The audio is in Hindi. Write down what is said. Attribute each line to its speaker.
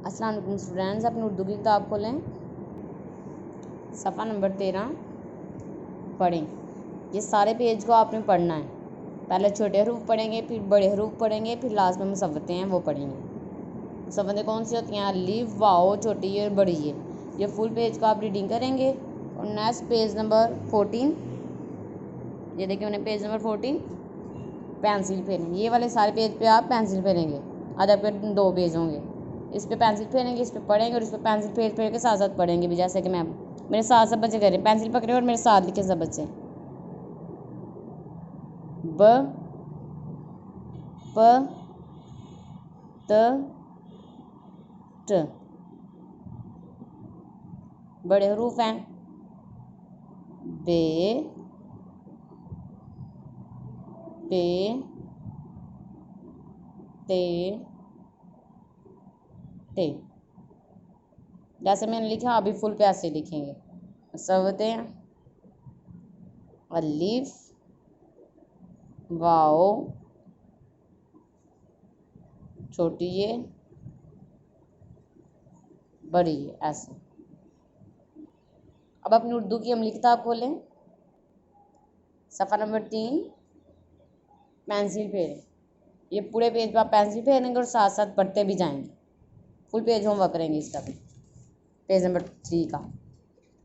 Speaker 1: अस्सलाम वालेकुम स्टूडेंट्स, अपनी उर्दू की किताब खोलें। सफ़ा नंबर 13 पढ़ें। ये सारे पेज को आपने पढ़ना है। पहले छोटे हरूफ पढ़ेंगे, फिर बड़े हरूफ पढ़ेंगे, फिर लास्ट में मुसव्वतें हैं वो पढ़ेंगे। मुसव्वतें कौन सी होती हैं? अलिफ, वाओ, छोटी है और बड़ी है। ये फुल पेज को आप रीडिंग करेंगे। और नेक्स्ट पेज नंबर 14, ये देखिए उन्हें पेज नंबर 14 पेंसिल फेरेंगे। ये वाले सारे पेज पे आप पेंसिल फेरेंगे। अदर पे 2 पेज होंगे, इस पे पेंसिल फेरेंगे, इस पे पढ़ेंगे और इस पे पेंसिल फेर के साथ साथ पढ़ेंगे भी। जैसे कि मैं मेरे साथ सब बच्चे करें, पेंसिल पकड़े और मेरे साथ लिखे सब बच्चे। ब प त ट बड़े हरूफ हैं। बे पे ते टे। जैसे मैंने लिखा अभी फुल पे ऐसे लिखेंगे। मुसव्वतें अलिफ, वाओ, छोटी ये, बड़ी है, ऐसे। अब अपनी उर्दू की अमली किताब खोलें। सफ़ा नंबर 3 पेंसिल फेरें। ये पूरे पेज पर आप पेंसिल फेरेंगे और साथ साथ पढ़ते भी जाएंगे। फुल पेज होमवर्क करेंगे इसका भी, पेज नंबर 3 का।